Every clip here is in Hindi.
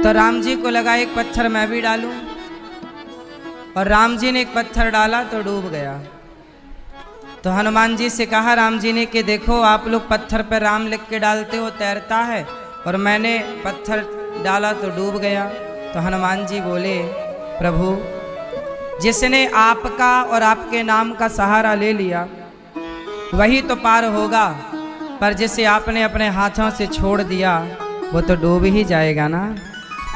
तो राम जी को लगा एक पत्थर मैं भी डालूं, और राम जी ने एक पत्थर डाला तो डूब गया। तो हनुमान जी से कहा राम जी ने कि देखो आप लोग पत्थर पर राम लिख के डालते हो तैरता है, और मैंने पत्थर डाला तो डूब गया। तो हनुमान जी बोले प्रभु जिसने आपका और आपके नाम का सहारा ले लिया वही तो पार होगा, पर जिसे आपने अपने हाथों से छोड़ दिया वो तो डूब ही जाएगा ना।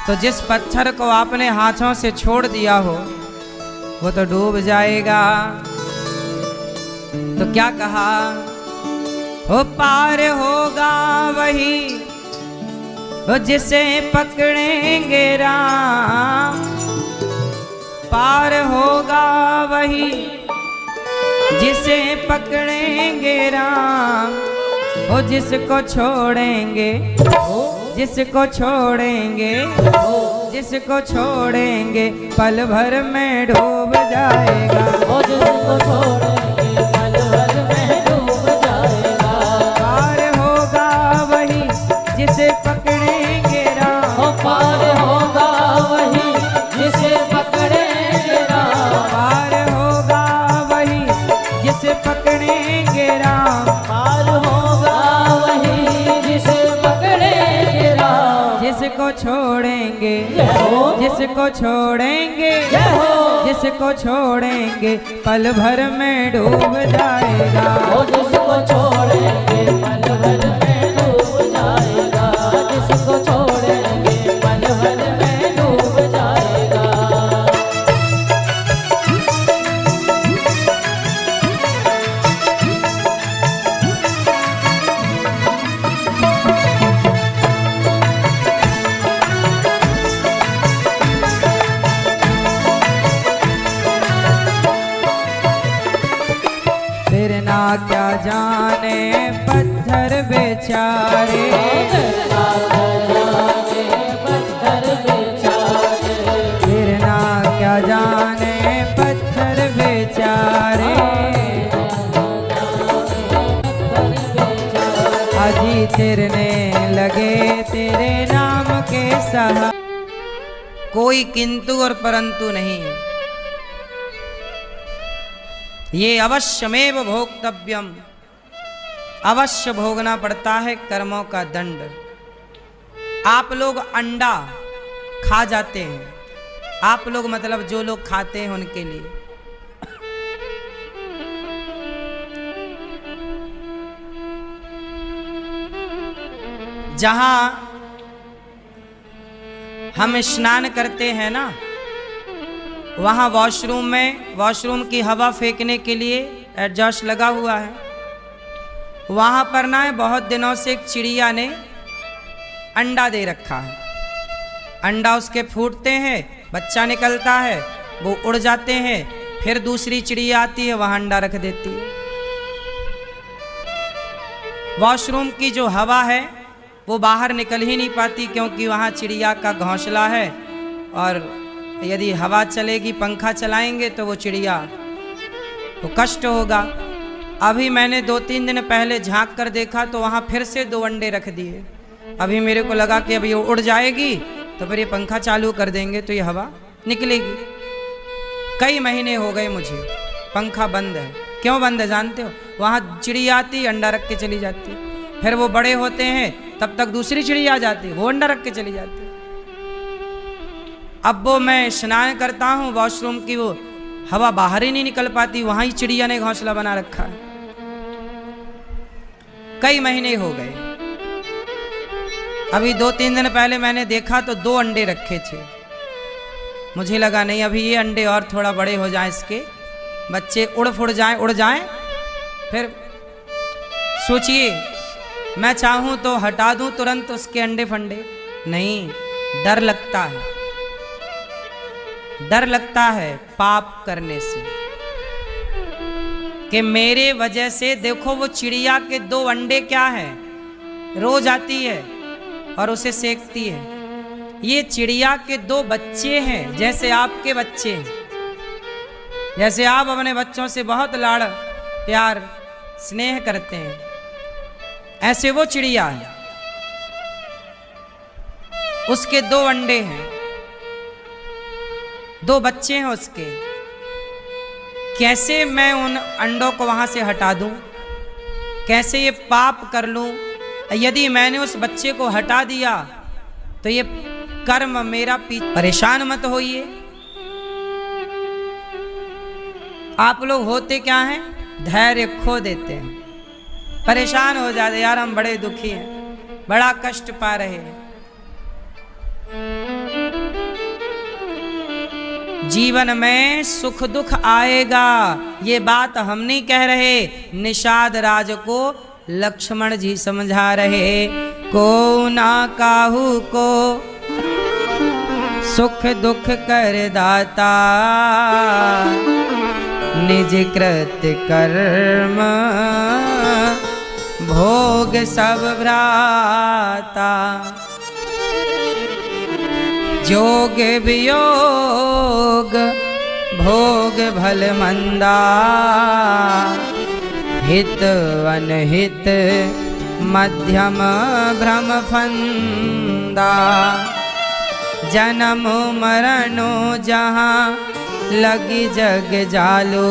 तो जिस पत्थर को आपने हाथों से छोड़ दिया हो वो तो डूब जाएगा। तो क्या कहा, हो पार होगा वही वो जिसे पकड़ेंगे राम, पार होगा वही जिसे पकड़ेंगे राम, वो जिसको छोड़ेंगे, जिसको छोड़ेंगे, जिसको छोड़ेंगे पल भर में डूब जाएगा, वो जिसको छोड़ेंगे पल भर में डूब जाएगा। पार होगा वही जिसे पकड़ेंगे राम, पार होगा वही जिसे पकड़ेंगे राम, पार होगा वही जिसे पकड़ेंगे राम, पार होगा वही जिसे पकड़ेंगे राम। जिसको छोड़ेंगे, जिसको छोड़ेंगे, जिसको छोड़ेंगे पल भर में डूब जाएगा, वो जिसको छोड़ेंगे पल भर में डूब जाएगा, जिसको छोड़ेंगे पल भर में डूब जाएगा। फिर ना क्या जाने पत्थर बेचारे, पत्थर बेचारे, फिर ना क्या जाने पत्थर बेचारे, अजी तिरने लगे तेरे नाम के सहा। कोई किंतु और परंतु नहीं, ये अवश्यमेव भोक्तव्यम, अवश्य भोगना पड़ता है कर्मों का दंड। आप लोग अंडा खा जाते हैं, आप लोग मतलब जो लोग खाते हैं उनके लिए, जहां हम स्नान करते हैं ना वहाँ वॉशरूम में, वॉशरूम की हवा फेंकने के लिए एडजस्ट लगा हुआ है। वहाँ पर ना बहुत दिनों से एक चिड़िया ने अंडा दे रखा है। अंडा उसके फूटते हैं, बच्चा निकलता है, वो उड़ जाते हैं, फिर दूसरी चिड़िया आती है वहाँ अंडा रख देती है। वॉशरूम की जो हवा है वो बाहर निकल ही नहीं पाती, क्योंकि वहाँ चिड़िया का घोंसला है, और यदि हवा चलेगी, पंखा चलाएंगे तो वो चिड़िया को कष्ट होगा। अभी मैंने 2-3 दिन पहले झांक कर देखा तो वहाँ फिर से 2 अंडे रख दिए। अभी मेरे को लगा कि अभी वो उड़ जाएगी तो फिर ये पंखा चालू कर देंगे तो ये हवा निकलेगी। कई महीने हो गए मुझे पंखा बंद है। क्यों बंद है जानते हो? वहाँ चिड़िया आती, अंडा रख के चली जाती, फिर वो बड़े होते हैं तब तक दूसरी चिड़िया आ जाती, वो अंडा रख के चली जाती। अब वो मैं स्नान करता हूँ, वॉशरूम की वो हवा बाहर ही नहीं निकल पाती, वहां ही चिड़िया ने घोंसला बना रखा है। कई महीने हो गए। अभी 2-3 दिन पहले मैंने देखा तो 2 अंडे रखे थे। मुझे लगा नहीं, अभी ये अंडे और थोड़ा बड़े हो जाएं, इसके बच्चे उड़ जाएं। फिर सोचिए, मैं चाहूं तो हटा दूं तुरंत उसके अंडे फंडे, नहीं, डर लगता है, डर लगता है पाप करने से, कि मेरे वजह से देखो वो चिड़िया के 2 अंडे क्या है, रोज आती है और उसे सेकती है। ये चिड़िया के 2 बच्चे हैं, जैसे आपके बच्चे हैं, जैसे आप अपने बच्चों से बहुत लाड़ प्यार स्नेह करते हैं, ऐसे वो चिड़िया है। उसके 2 अंडे हैं, 2 बच्चे हैं उसके। कैसे मैं उन अंडों को वहां से हटा दूं, कैसे ये पाप कर लूं? यदि मैंने उस बच्चे को हटा दिया तो ये कर्म मेरा परेशान मत होइए। आप लोग होते क्या हैं, धैर्य खो देते हैं, परेशान हो जाते, यार हम बड़े दुखी हैं, बड़ा कष्ट पा रहे हैं। जीवन में सुख दुख आएगा, ये बात हम नहीं कह रहे, निषाद राज को लक्ष्मण जी समझा रहे। को ना काहू को सुख दुख कर दाता, निज कृत कर्म भोग सब भ्राता। जोग वियोग भोग भल मंदा, हित अनहित मध्यम भ्रम फंदा। जन्म मरणो जहाँ लगी जग जालो,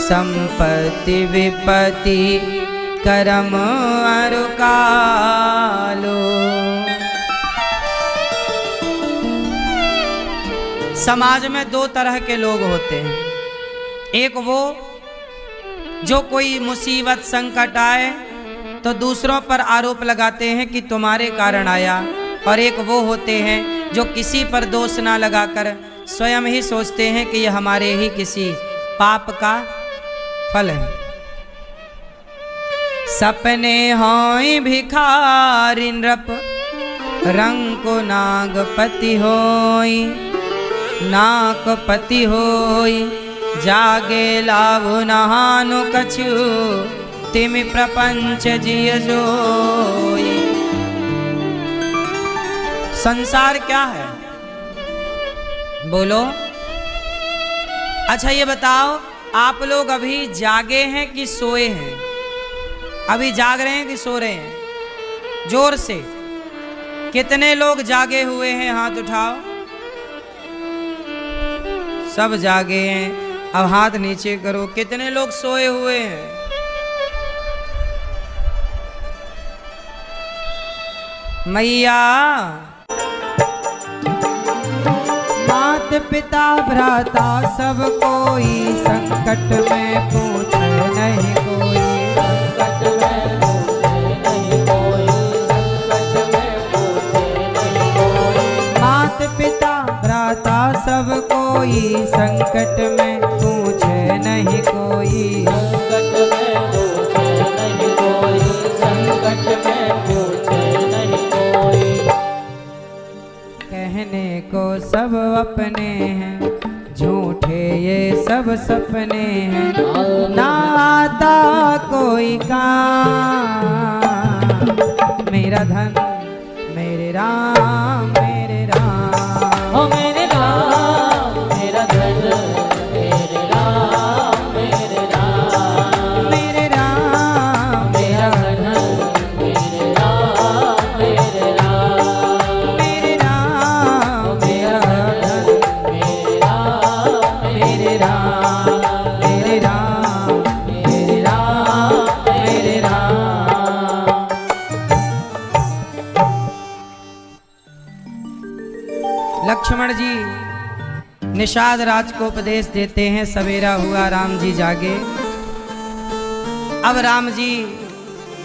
संपत्ति विपत्ति करम अरु कालो। समाज में 2 तरह के लोग होते हैं, एक वो जो कोई मुसीबत संकट आए तो दूसरों पर आरोप लगाते हैं कि तुम्हारे कारण आया, और एक वो होते हैं जो किसी पर दोष ना लगाकर स्वयं ही सोचते हैं कि यह हमारे ही किसी पाप का फल है। सपने होई भिखारी नृप, रंग को नागपति होई, नाकपति होई। जागे लाभ नहानु कछु, तिमि प्रपंच जिय जोई। संसार क्या है बोलो? अच्छा ये बताओ, आप लोग अभी जागे हैं कि सोए हैं? अभी जाग रहे हैं कि सो रहे हैं? जोर से कितने लोग जागे हुए हैं, हाथ उठाओ। सब जागे हैं, अब हाथ नीचे करो। कितने लोग सोए हुए हैं? मैया मात पिता भ्राता सब कोई, संकट में पूछे नहीं कोई। संकट में पूछे नहीं कोई, संकट में पूछे नहीं कोई। मात पिता भ्राता सब कोई, संकट में पूछे नहीं कोई। संकट में पूछे नहीं कोई, संकट में पूछे नहीं कोई। कहने को सब अपने हैं, झूठे ये सब सपने हैं। ना आता कोई काम, मेरा धन मेरे राम मेरे राम। ओ मेरे राम मेरा धन, मेरे राम मेरे राम। मेरे राम मेरा धन, मेरे राम मेरे राम। मेरे राम मेरा धन, मेरे राम मेरे राम मेरे राम मेरे राम मेरे राम। लक्ष्मण जी निषाद राज को उपदेश देते हैं। सवेरा हुआ, राम जी जागे। अब राम जी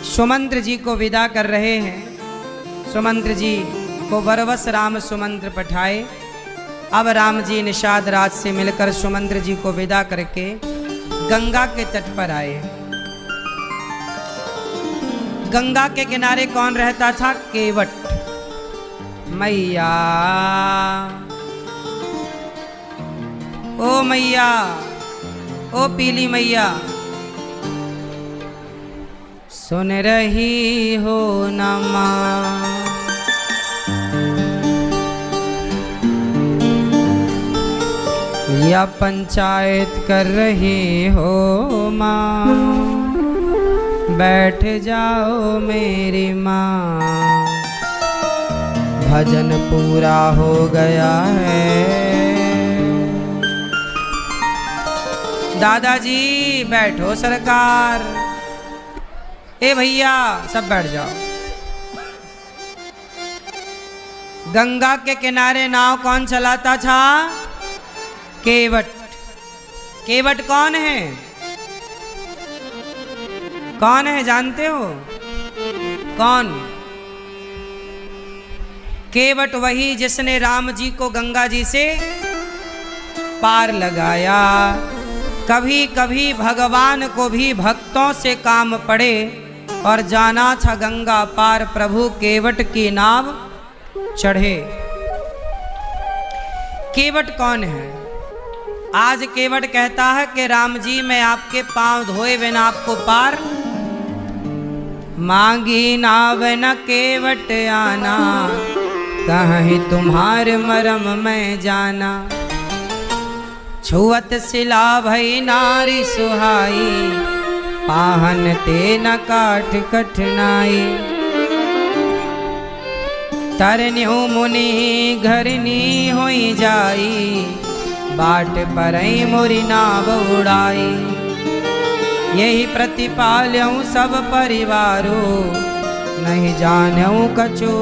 सुमंत्र जी को विदा कर रहे हैं। सुमंत्र जी को वरवश राम सुमंत्र पठाए। अब राम जी निषाद राज से मिलकर सुमंत्र जी को विदा करके गंगा के तट पर आए। गंगा के किनारे कौन रहता था? केवट मैया। ओ मैया, ओ पीली मैया, सुन रही हो ना माँ? या पंचायत कर रही हो माँ? बैठ जाओ मेरी माँ। भजन पूरा हो गया है। दादाजी बैठो सरकार। ए भैया सब बैठ जाओ। गंगा के किनारे नाव कौन चलाता था? केवट। केवट कौन है? कौन है जानते हो? कौन? केवट वही जिसने राम जी को गंगा जी से पार लगाया। कभी कभी भगवान को भी भक्तों से काम पड़े और जाना था गंगा पार, प्रभु केवट की नाव चढ़े। केवट कौन है? आज केवट कहता है कि राम जी मैं आपके पांव धोए बिना आपको पार मांगी नाव न केवट आना, कहीं तुम्हारे मरम में जाना। छुअत सिला भई नारी सुहाई, पाहन ते न काठ कठिनाई। तरन्यु मुनि घरनी होई जाई, बाट परई मोरी नाव उड़ाई। यही प्रतिपाल्यऊ सब परिवारो, नहीं जानऊ कछु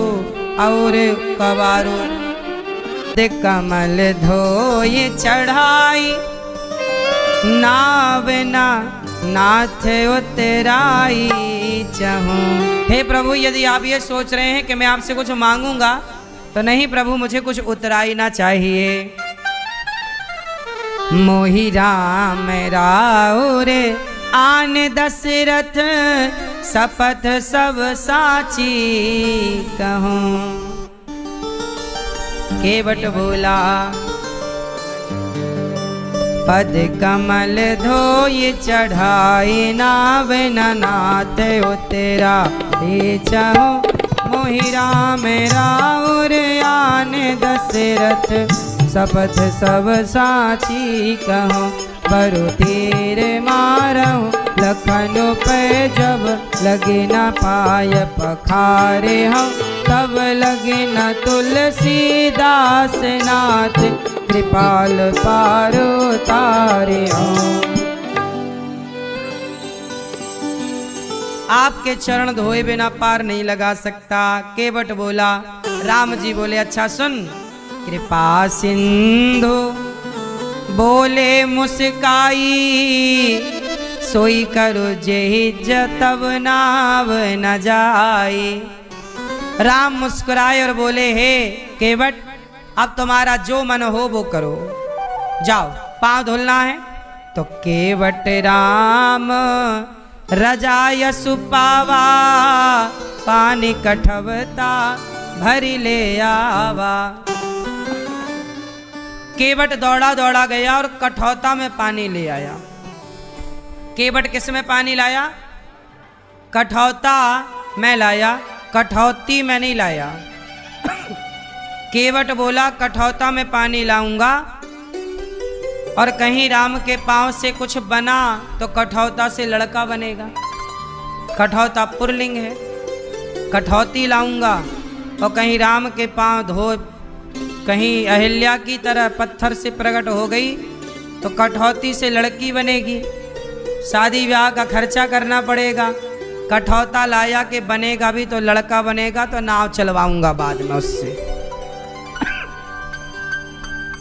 और कबारो। कमल धोय चढ़ाई, नाव ना नाथ उतराई चाहूं। हे प्रभु, यदि आप ये सोच रहे हैं कि मैं आपसे कुछ मांगूंगा तो नहीं प्रभु, मुझे कुछ उतराई ना चाहिए। मोहि राम राउरे आन दशरथ, शपथ सब साची कहूं। केवट बोला पद कमल धोय चढ़ाई, नाव नाथ उतरा चाहो। मोहि राम राउर आन दशरथ, शपथ सब साची कहो। बरु तीर मारहूँ लखन पे, जब लगे न पाय पखारे हम, तब लगे न तुलसीदास नाथ, कृपाल पारो तारे हम। आपके चरण धोए बिना पार नहीं लगा सकता। केवट बोला। राम जी बोले अच्छा सुन। कृपा सिंधु बोले मुस्काई, सोई करो जेहि जतब नाव न जाई। राम मुस्कुराए और बोले हे केवट, अब तुम्हारा जो मन हो वो करो, जाओ पांव धुलना है। तो केवट राम रजाय सुपावा, पानी कठवता भरी ले आवा। केवट दौड़ा दौड़ा गया और कठौता में पानी ले आया। केवट किस में पानी लाया? कठौता में लाया, कठौती में नहीं लाया। केवट बोला कठौता में पानी लाऊंगा, और कहीं राम के पांव से कुछ बना तो कठौता से लड़का बनेगा। कठौता पुल्लिंग है। कठौती लाऊंगा और कहीं राम के पांव धो, कहीं अहिल्या की तरह पत्थर से प्रकट हो गई तो कठौती से लड़की बनेगी। शादी ब्याह का खर्चा करना पड़ेगा। कठौता लाया के बनेगा भी तो लड़का बनेगा, तो नाव चलवाऊंगा बाद में उससे।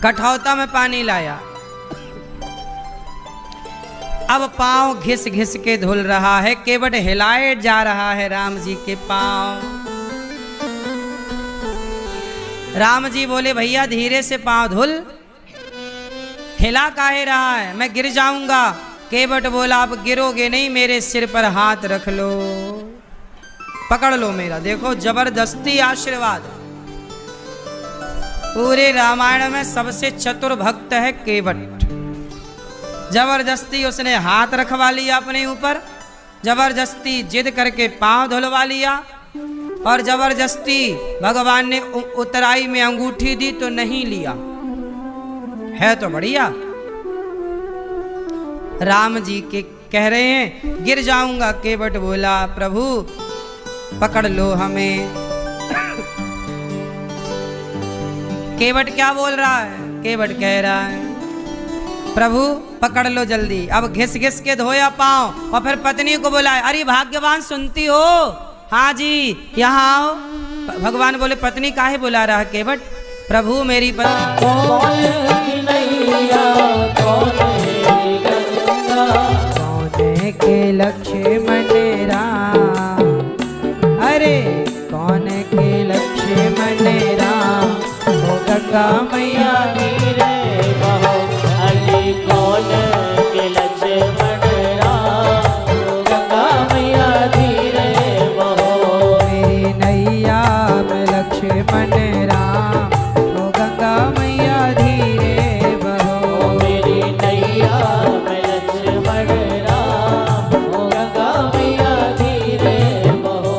कठौता में पानी लाया। अब पांव घिस घिस के धुल रहा है। केवट हिलाए जा रहा है राम जी के पांव। राम जी बोले भैया धीरे से पांव धुल, हिला काहे रहा है, मैं गिर जाऊंगा। केवट बोला आप गिरोगे नहीं, मेरे सिर पर हाथ रख लो, पकड़ लो मेरा। देखो जबरदस्ती आशीर्वाद। पूरे रामायण में सबसे चतुर भक्त है केवट। जबरदस्ती उसने हाथ रखवा लिया अपने ऊपर, जबरदस्ती जिद करके पांव धुलवा लिया, और जबरदस्ती भगवान ने उतराई में अंगूठी दी तो नहीं लिया। है तो बढ़िया। राम जी के कह रहे हैं गिर जाऊंगा। केवट बोला प्रभु पकड़ लो हमें। केवट क्या बोल रहा है? केवट कह रहा है प्रभु पकड़ लो जल्दी। अब घिस घिस के धोया पाँव और फिर पत्नी को बुलाए। अरे भाग्यवान सुनती हो? हाँ जी यहाँ आओ। भगवान बोले पत्नी काहे बुला रहा है केवट? प्रभु मेरी पत्नी कौन की नैया कौन है गंगा, कौन के लक्ष्मण राम, अरे कौन के लक्ष्मण राम, ओ गंगा मैया धीरे बहो। अरे कौन के लक्ष्मण राम, गंगा मैया धीरे बहो। मेरी नैया में लक्ष्मण राम, ओ गंगा मैया धीरे बहो। मेरी नैया में लक्ष्मण राम, ओ गंगा मैया धीरे बहो।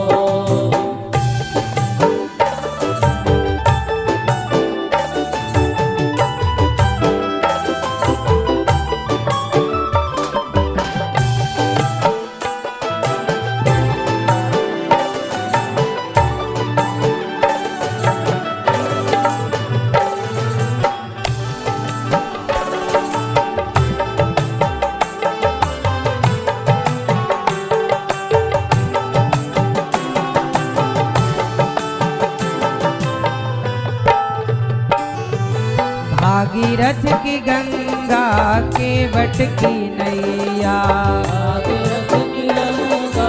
भागीरथ की गंगा केवट की नैया, भागीरथ की गंगा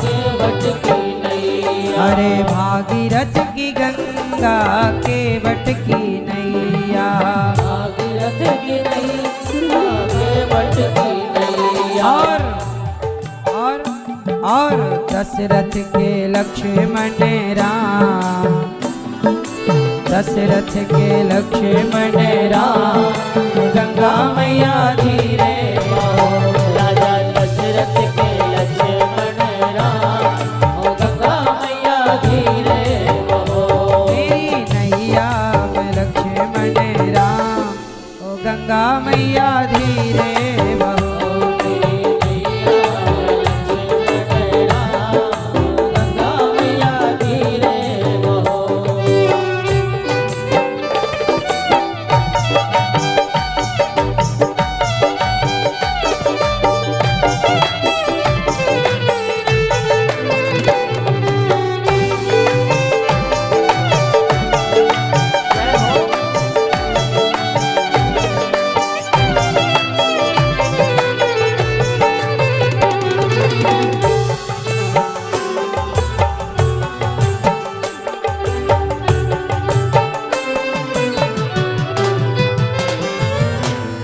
केवट की नैया। अरे भागीरथ की गंगा केवट की नैया। भागीरथ की नैया केवट की नैया। और दशरथ के लक्ष्मण राम, दशरथ के लक्ष्मण राम, गंगा मैया धीरे बहो। राजा दशरथ के लक्ष्मण राम, ओ गंगा मैया धीरे बहो। मेरी नैया में लक्ष्मण राम, ओ गंगा मैया धीरे बहो। मेरी नैया लक्ष्मण राम, गंगा मैया धीरे बहो।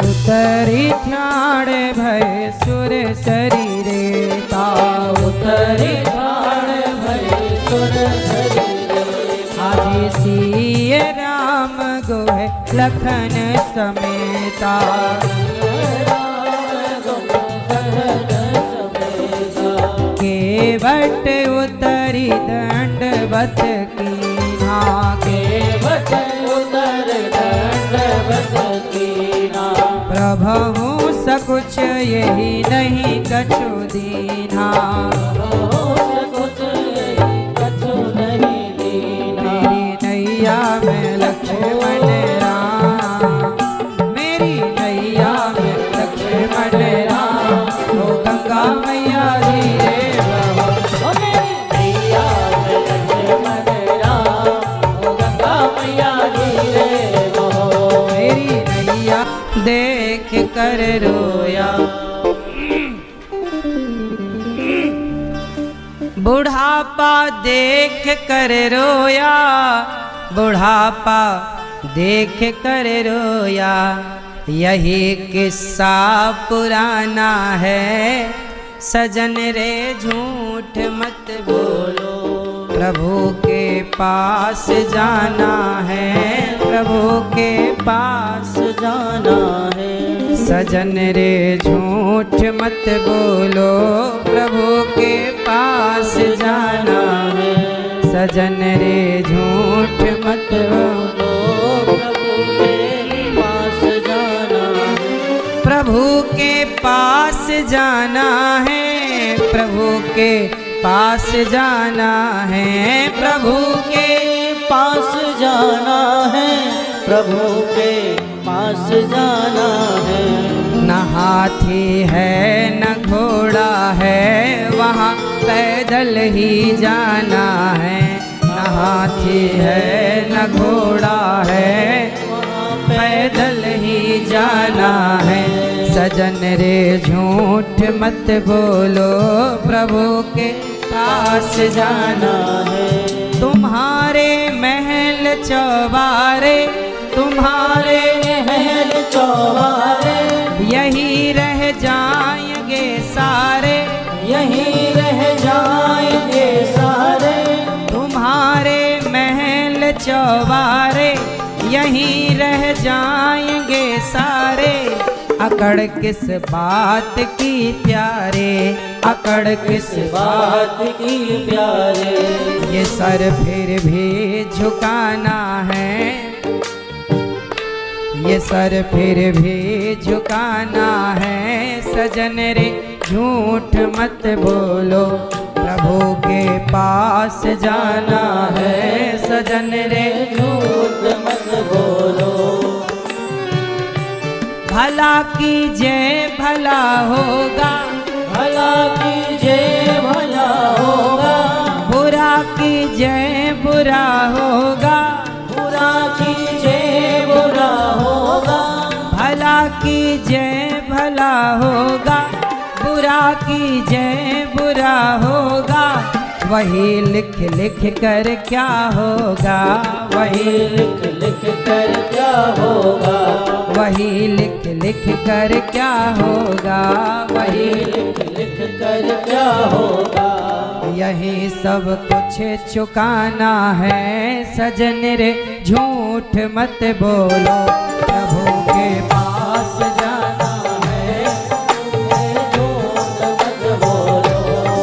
उतरी ठाड़ भय सुर शरीरे ता, उतरी ठाड़ भय सुर शरीरे ता। आदि सिय राम गोह लखन समेता। केवट उतरी दंडवत कीन्हा, केवट उतर दंडवत कीन्हा। प्रभु सकुच यही नहीं कछु दीन्हा। सकुच कछु नहीं दीन्हा। मेरी नैया में लक्ष्मण राम, मेरी नैया में लक्ष्मण राम, ओ गंगा मैया धीरे बहो। ओ मेरी नैया में लक्ष्मण राम, ओ गंगा मैया धीरे बहो। मेरी नैया देख कर रोया, बुढ़ापा देख कर रोया, बुढ़ापा देख कर रोया। यही किस्सा पुराना है, सजन रे झूठ मत बोलो। प्रभु के पास जाना है, प्रभु के पास जाना है। सजन रे झूठ मत बोलो, प्रभु के पास जाना है। सजन रे झूठ मत बोलो, प्रभु के पास जाना है। प्रभु के पास जाना है, प्रभु के पास जाना है, प्रभु के पास जाना है, प्रभु के पास जाना है। न हाथी है न घोड़ा है, वहाँ पैदल ही जाना है। न हाथी है न घोड़ा है, पैदल ही जाना है। सजन रे झूठ मत बोलो, प्रभु के पास जाना है। तुम्हारे महल चौबारे, तुम्हारे महल चौबारे, यही रह जाएंगे सारे, यहीं रह जाएंगे सारे। तुम्हारे महल चौबारे, यहीं रह जाएंगे सारे। अकड़ किस बात की प्यारे, अकड़ किस बात की प्यारे। ये सर फिर भी झुकाना है, ये सर फिर भी झुकाना है। सजन रे झूठ मत बोलो, प्रभु के पास जाना है। सजन रे झूठ मत बोलो, भला कीजिए भला होगा, भला कीजिए भला होगा। बुरा कीजिए बुरा होगा, बुरा कीजिए बुरा होगा। भला कीजिए भला होगा, बुरा कीजिए बुरा होगा। वही लिख लिख कर क्या होगा, वही लिख लिख कर क्या होगा, वही लिख लिख कर क्या होगा, वही लिख लिख कर क्या होगा। यही सब कुछ चुकाना है। सजन रे झूठ मत बोलो, प्रभु के पास जाना है। झूठ मत बोलो,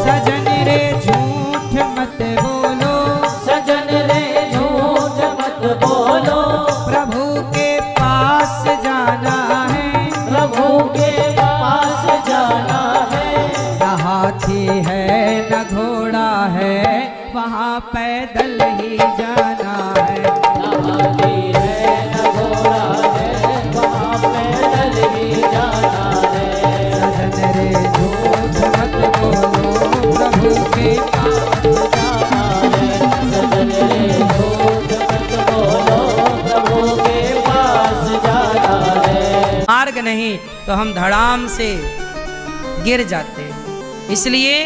सजन रे झूठ मत बोलो, सजन रे झूठ मत बोलो। प्रभु के पास जाना है, प्रभु के पास जाना है। न हाथी है न घोड़ा है, वहाँ पैदल ही जाना है। न हाथी है न घोड़ा है, वहाँ पैदल ही जाना है। सजन रे झूठ मत बोलो, प्रभु के पास जाना है। सजन रे झूठ मत बोलो, प्रभु के पास जाना है। मार्ग नहीं तो हम धड़ाम से गिर जाते हैं। इसलिए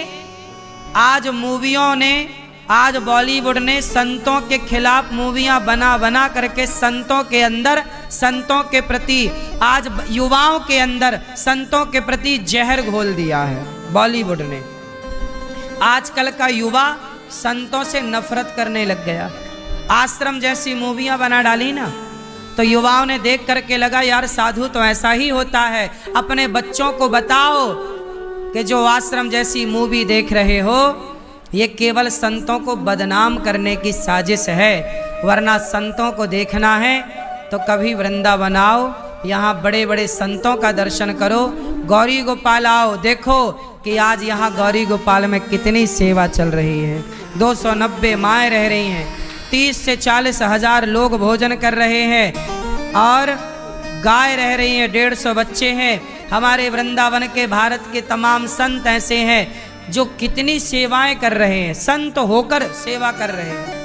आज मूवियों ने, आज बॉलीवुड ने संतों के खिलाफ मूवियां बना बना करके संतों के अंदर, संतों के प्रति, आज युवाओं के अंदर संतों के प्रति जहर घोल दिया है बॉलीवुड ने। आजकल का युवा संतों से नफरत करने लग गया। आश्रम जैसी मूवियां बना डाली ना, तो युवाओं ने देख करके लगा यार साधु तो ऐसा ही होता है। अपने बच्चों को बताओ कि जो आश्रम जैसी मूवी देख रहे हो, ये केवल संतों को बदनाम करने की साजिश है, वरना संतों को देखना है तो कभी वृंदावन आओ, यहाँ बड़े बड़े संतों का दर्शन करो। गौरी गोपाल आओ, देखो कि आज यहाँ गौरी गोपाल में कितनी सेवा चल रही है। 290 माएँ रह रही हैं, 30 से 40 हजार लोग भोजन कर रहे हैं, और गाय रह रही हैं, 150 बच्चे हैं। हमारे वृंदावन के, भारत के तमाम संत ऐसे हैं जो कितनी सेवाएं कर रहे हैं, संत होकर सेवा कर रहे हैं,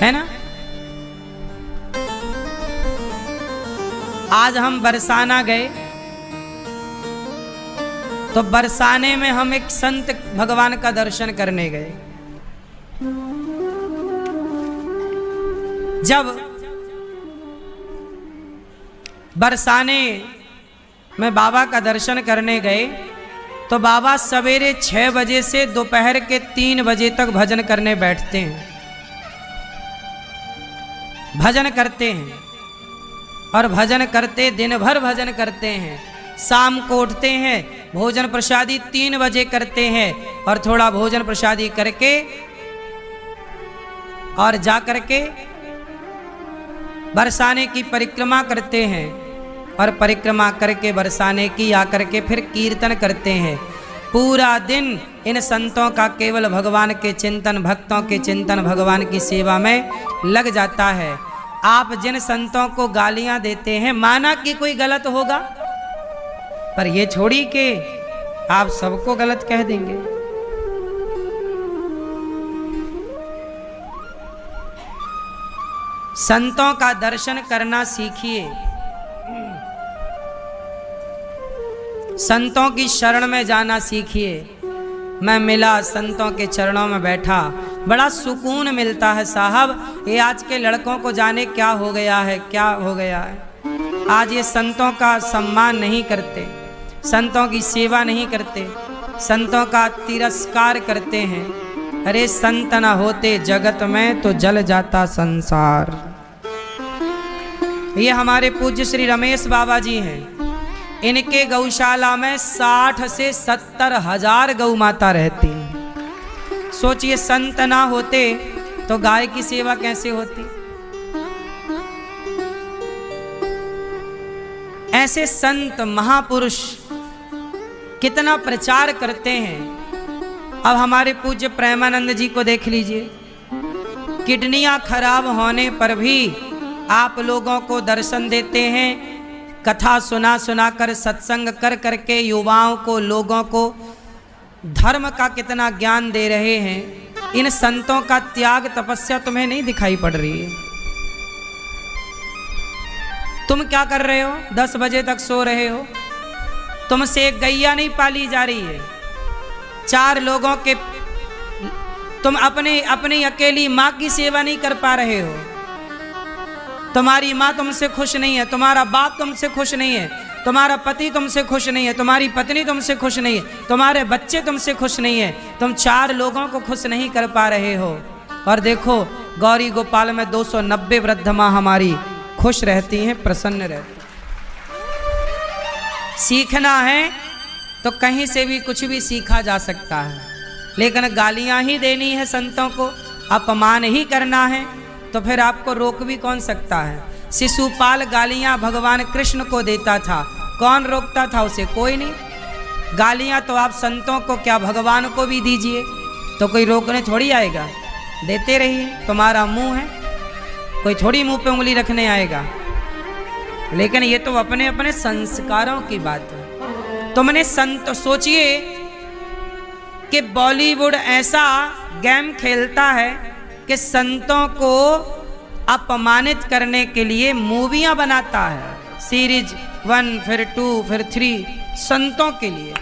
है ना। आज हम बरसाना गए तो बरसाने में हम एक संत भगवान का दर्शन करने गए। जब बरसाने में बाबा का दर्शन करने गए तो बाबा सवेरे 6 बजे से दोपहर के 3 बजे तक भजन करने बैठते हैं, भजन करते हैं, और भजन करते दिन भर भजन करते हैं। शाम को उठते हैं, भोजन प्रसादी 3 बजे करते हैं, और थोड़ा भोजन प्रसादी करके और जा करके बरसाने की परिक्रमा करते हैं, और परिक्रमा करके बरसाने की आकर के फिर कीर्तन करते हैं। पूरा दिन इन संतों का केवल भगवान के चिंतन, भक्तों के चिंतन, भगवान की सेवा में लग जाता है। आप जिन संतों को गालियां देते हैं, माना कि कोई गलत होगा, पर ये छोड़ी कि आप सबको गलत कह देंगे। संतों का दर्शन करना सीखिए, संतों की शरण में जाना सीखिए। मैं मिला, संतों के चरणों में बैठा, बड़ा सुकून मिलता है साहब। ये आज के लड़कों को जाने क्या हो गया है, क्या हो गया है। आज ये संतों का सम्मान नहीं करते, संतों की सेवा नहीं करते, संतों का तिरस्कार करते हैं। अरे संत न होते जगत में तो जल जाता संसार। ये हमारे पूज्य श्री रमेश बाबा जी हैं। इनके गौशाला में 60 से 70 हजार गौ माता रहती हैं। सोचिए, संत ना होते तो गाय की सेवा कैसे होती। ऐसे संत महापुरुष कितना प्रचार करते हैं। अब हमारे पूज्य प्रेमानंद जी को देख लीजिए, किडनियां खराब होने पर भी आप लोगों को दर्शन देते हैं। कथा सुना सुना कर, सत्संग कर करके युवाओं को, लोगों को धर्म का कितना ज्ञान दे रहे हैं। इन संतों का त्याग तपस्या तुम्हें नहीं दिखाई पड़ रही है। तुम क्या कर रहे हो? 10 बजे तक सो रहे हो। तुमसे एक गैया नहीं पाली जा रही है। 4 लोगों के, तुम अपनी अकेली माँ की सेवा नहीं कर पा रहे हो। तुम्हारी माँ तुमसे खुश नहीं है, तुम्हारा बाप तुमसे खुश नहीं है, तुम्हारा पति तुमसे खुश नहीं है, तुम्हारी पत्नी तुमसे खुश नहीं है, तुम्हारे बच्चे तुमसे खुश नहीं है। तुम 4 लोगों को खुश नहीं कर पा रहे हो। और देखो, गौरी गोपाल में 290 वृद्ध माँ हमारी खुश रहती हैं, प्रसन्न रहती। सीखना है तो कहीं से भी कुछ भी सीखा जा सकता है, लेकिन गालियां ही देनी है, संतों को अपमान ही करना है, तो फिर आपको रोक भी कौन सकता है। शिशुपाल गालियां भगवान कृष्ण को देता था, कौन रोकता था उसे? कोई नहीं। गालियां तो आप संतों को क्या, भगवान को भी दीजिए, तो कोई रोकने थोड़ी आएगा। देते रहिए, तुम्हारा मुंह है, कोई थोड़ी मुंह पे उंगली रखने आएगा। लेकिन ये तो अपने अपने संस्कारों की बात है। तुमने संत, सोचिए कि बॉलीवुड ऐसा गेम खेलता है कि संतों को अपमानित करने के लिए मूवियां बनाता है, सीरीज 1 फिर 2 फिर 3 संतों के लिए।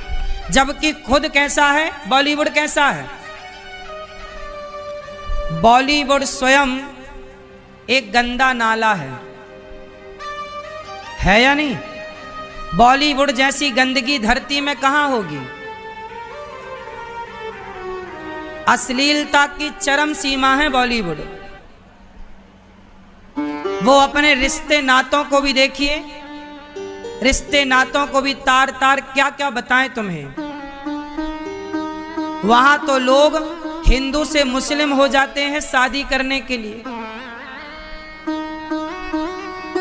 जबकि खुद कैसा है बॉलीवुड? कैसा है बॉलीवुड? स्वयं एक गंदा नाला है या नहीं? बॉलीवुड जैसी गंदगी धरती में कहां होगी? अश्लीलता की चरम सीमा है बॉलीवुड। वो अपने रिश्ते नातों को भी देखिए, रिश्ते नातों को भी तार तार क्या क्या बताएं तुम्हें। वहां तो लोग हिंदू से मुस्लिम हो जाते हैं शादी करने के लिए,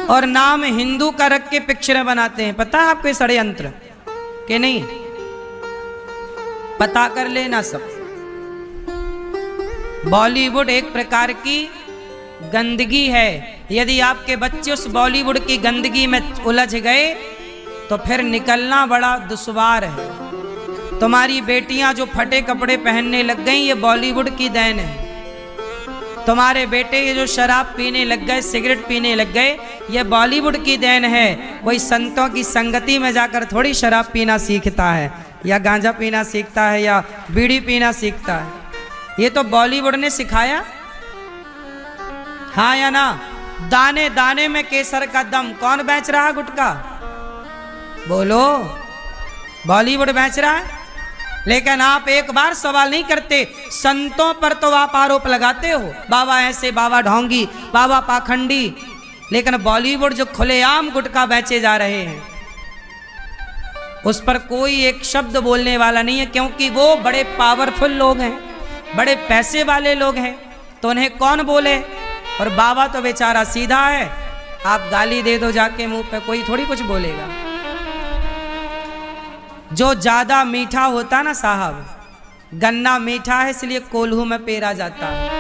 और नाम हिंदू का रख के पिक्चरें बनाते हैं। पता है आपको षड्यंत्र के नहीं? पता कर लेना सब। बॉलीवुड एक प्रकार की गंदगी है। यदि आपके बच्चे उस बॉलीवुड की गंदगी में उलझ गए तो फिर निकलना बड़ा दुश्वार है। तुम्हारी बेटियां जो फटे कपड़े पहनने लग गई, ये बॉलीवुड की देन है। तुम्हारे बेटे ये जो शराब पीने लग गए, सिगरेट पीने लग गए, ये बॉलीवुड की देन है। कोई संतों की संगति में जाकर थोड़ी शराब पीना सीखता है, या गांजा पीना सीखता है, या बीड़ी पीना सीखता है। ये तो बॉलीवुड ने सिखाया। हाँ या ना? दाने दाने में केसर का दम। कौन बेच रहा गुटखा? बोलो, बॉलीवुड बेच रहा है। लेकिन आप एक बार सवाल नहीं करते। संतों पर तो आप आरोप लगाते हो, बाबा ऐसे, बाबा ढोंगी, बाबा पाखंडी। लेकिन बॉलीवुड जो खुलेआम गुटखा बेचे जा रहे हैं, उस पर कोई एक शब्द बोलने वाला नहीं है, क्योंकि वो बड़े पावरफुल लोग हैं, बड़े पैसे वाले लोग हैं, तो उन्हें कौन बोले। और बाबा तो बेचारा सीधा है, आप गाली दे दो जाके मुंह पे, कोई थोड़ी कुछ बोलेगा। जो ज़्यादा मीठा होता ना साहब, गन्ना मीठा है इसलिए कोल्हू में पेरा जाता है।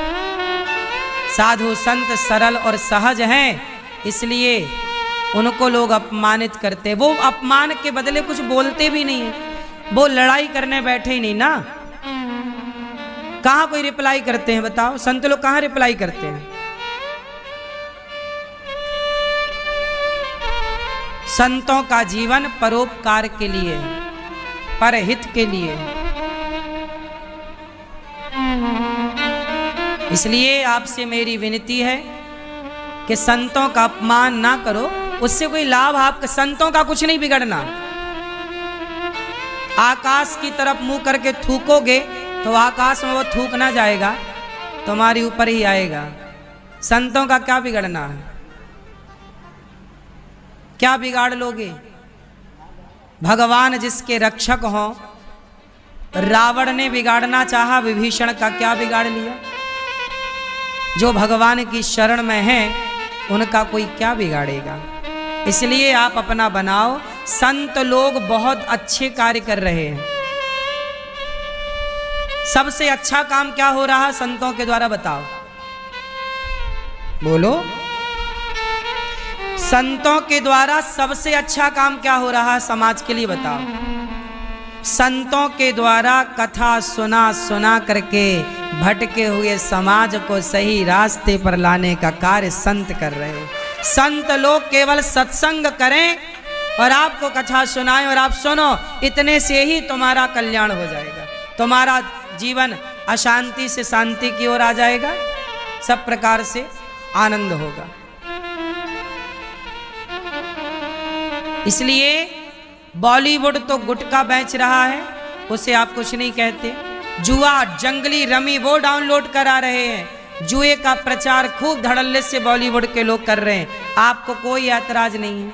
साधु संत सरल और सहज हैं इसलिए उनको लोग अपमानित करते। वो अपमान के बदले कुछ बोलते भी नहीं है, वो लड़ाई करने बैठे ही नहीं ना। कहाँ कोई रिप्लाई करते हैं बताओ? संत लोग कहाँ रिप्लाई करते हैं? संतों का जीवन परोपकार के लिए, परहित के लिए। इसलिए आपसे मेरी विनती है कि संतों का अपमान ना करो, उससे कोई लाभ आपका, संतों का कुछ नहीं बिगड़ना। आकाश की तरफ मुंह करके थूकोगे तो आकाश में वो थूक ना जाएगा, तुम्हारे ऊपर ही आएगा। संतों का क्या बिगड़ना है? क्या बिगाड़ लोगे? भगवान जिसके रक्षक हो, रावण ने बिगाड़ना चाहा विभीषण का, क्या बिगाड़ लिया? जो भगवान की शरण में है उनका कोई क्या बिगाड़ेगा? इसलिए आप अपना बनाओ। संत लोग बहुत अच्छे कार्य कर रहे हैं। सबसे अच्छा काम क्या हो रहा है संतों के द्वारा? बताओ, बोलो। संतों के द्वारा सबसे अच्छा काम क्या हो रहा है समाज के लिए? बताओ। संतों के द्वारा कथा सुना सुना करके भटके हुए समाज को सही रास्ते पर लाने का कार्य संत कर रहे हैं। संत लोग केवल सत्संग करें और आपको कथा सुनाएं और आप सुनो, इतने से ही तुम्हारा कल्याण हो जाएगा। तुम्हारा जीवन अशांति से शांति की ओर आ जाएगा, सब प्रकार से आनंद होगा। इसलिए बॉलीवुड तो गुटखा बेच रहा है, उसे आप कुछ नहीं कहते। जुआ, जंगली रमी वो डाउनलोड करा रहे हैं। जुए का प्रचार खूब धड़ल्ले से बॉलीवुड के लोग कर रहे हैं, आपको कोई ऐतराज नहीं है।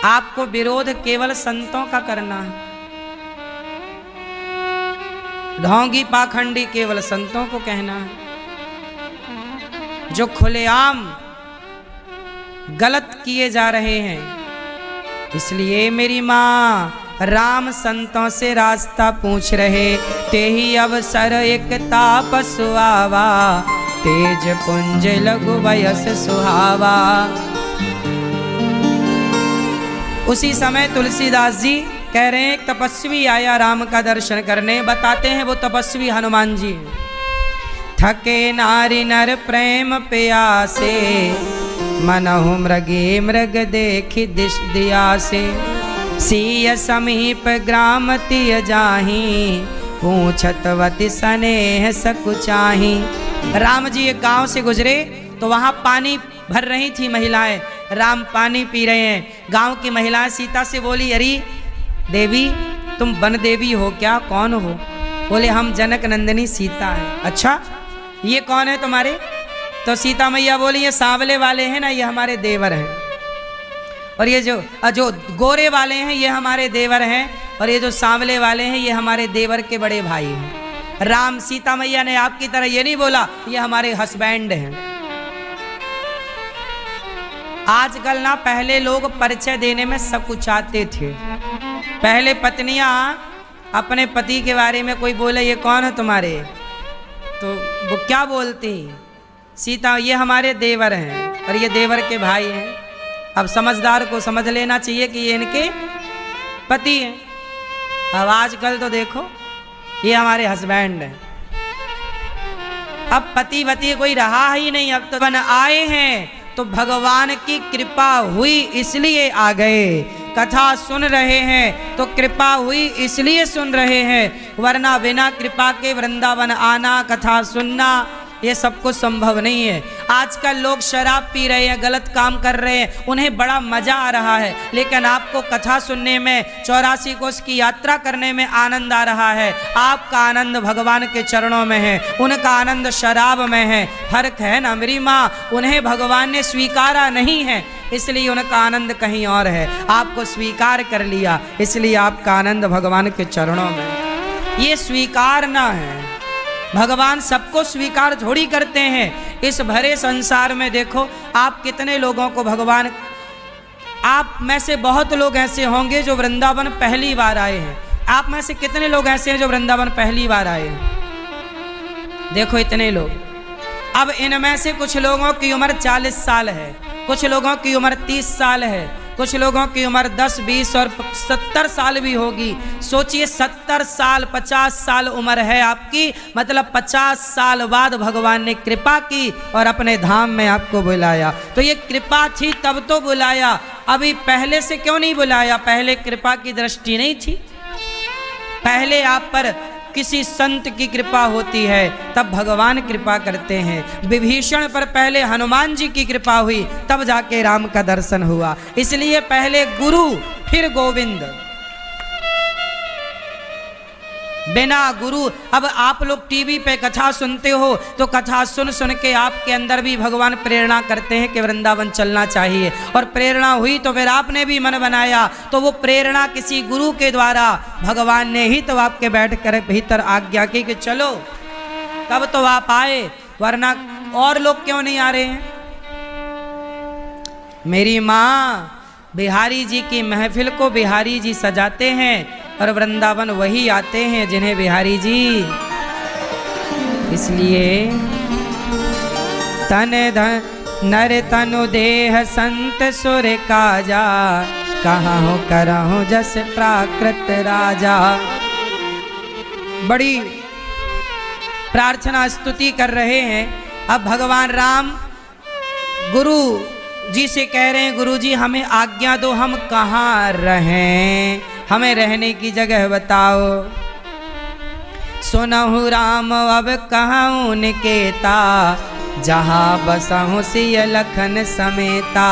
आपको विरोध केवल संतों का करना है। ढोंगी पाखंडी केवल संतों को कहना है। जो खुलेआम गलत किए जा रहे हैं, इसलिए मेरी माँ राम संतों से रास्ता पूछ रहे, ते ही अवसर एक तापस आवा, तेज पुंज लघु वयस सुहावा। उसी समय तुलसीदास जी कह रहे हैं, एक तपस्वी आया राम का दर्शन करने। बताते हैं वो तपस्वी हनुमान जी। थके नारी नर प्रेम प्यासे, मनहु मृगे मृग देखी दिश दिया से। सीय समीप ग्राम तिय जाही, पूछतवति स्नेह सकुचाही। राम जी एक गांव से गुजरे तो वहां पानी भर रही थी महिलाएं। राम पानी पी रहे हैं। गांव की महिलाएं सीता से बोली, अरे देवी तुम वन देवी हो क्या? कौन हो? बोले हम जनक नंदिनी सीता है। अच्छा ये कौन है तुम्हारे? तो सीता मैया बोली, ये सांवले वाले हैं ना, ये हमारे देवर हैं। और ये जो गोरे वाले हैं ये हमारे देवर हैं, और ये जो सांवले वाले हैं ये हमारे देवर के बड़े भाई हैं। राम सीता मैया ने आपकी तरह ये नहीं बोला ये हमारे हस्बैंड हैं। आजकल ना, पहले लोग परिचय देने में सकुचाते थे। पहले पत्नियां अपने पति के बारे में कोई बोले ये कौन है तुम्हारे, तो वो क्या बोलती? सीता, ये हमारे देवर हैं और ये देवर के भाई हैं। अब समझदार को समझ लेना चाहिए कि ये इनके पति हैं। अब आजकल तो देखो ये हमारे हस्बैंड हैं। अब पति वती कोई रहा ही नहीं। अब तो बन आए हैं तो भगवान की कृपा हुई इसलिए आ गए। कथा सुन रहे हैं तो कृपा हुई इसलिए सुन रहे हैं, वरना बिना कृपा के वृंदावन आना, कथा सुनना ये सब कुछ संभव नहीं है। आजकल लोग शराब पी रहे हैं, गलत काम कर रहे हैं, उन्हें बड़ा मजा आ रहा है, लेकिन आपको कथा सुनने में, 84 कोस की यात्रा करने में आनंद आ रहा है। आपका आनंद भगवान के चरणों में है, उनका आनंद शराब में है। फर्क है ना मेरी माँ, उन्हें भगवान ने स्वीकारा नहीं है इसलिए उनका आनंद कहीं और है। आपको स्वीकार कर लिया इसलिए आपका आनंद भगवान के चरणों में। ये स्वीकारना है। भगवान सबको स्वीकार थोड़ी करते हैं। इस भरे संसार में देखो आप कितने लोगों को भगवान आप में से बहुत लोग ऐसे होंगे जो वृंदावन पहली बार आए हैं। आप में से कितने लोग ऐसे हैं जो वृंदावन पहली बार आए हैं? देखो इतने लोग। अब इनमें से कुछ लोगों की उम्र 40 साल है, कुछ लोगों की उम्र 30 साल है, कुछ लोगों की उम्र 10, 20 और 70 साल भी होगी। सोचिए 70 साल, 50 साल उम्र है आपकी, मतलब 50 साल बाद भगवान ने कृपा की और अपने धाम में आपको बुलाया। तो ये कृपा थी तब तो बुलाया, अभी पहले से क्यों नहीं बुलाया? पहले कृपा की दृष्टि नहीं थी? पहले आप पर किसी संत की कृपा होती है तब भगवान कृपा करते हैं। विभीषण पर पहले हनुमान जी की कृपा हुई तब जाके राम का दर्शन हुआ। इसलिए पहले गुरु फिर गोविंद, बिना गुरु। अब आप लोग टीवी पे कथा सुनते हो तो कथा सुन सुन के आपके अंदर भी भगवान प्रेरणा करते हैं कि वृंदावन चलना चाहिए, और प्रेरणा हुई तो फिर आपने भी मन बनाया, तो वो प्रेरणा किसी गुरु के द्वारा भगवान ने ही तो आपके बैठ कर भीतर आज्ञा की कि चलो, तब तो आप आए, वरना और लोग क्यों नहीं आ रहे हैं? मेरी माँ बिहारी जी की महफिल को बिहारी जी सजाते हैं और वृंदावन वही आते हैं जिन्हें बिहारी जी, इसलिए तन धन नर तनु देह संत सुर काजा, कहाँ हो करहूं जस प्राकृत राजा। बड़ी प्रार्थना स्तुति कर रहे हैं। अब भगवान राम गुरु जी से कह रहे हैं, गुरु जी हमें आज्ञा दो, हम कहाँ रहें, हमें रहने की जगह बताओ। सुनहु राम अब कहूँ निकेता, जहाँ बसहु सिय लखन समेता।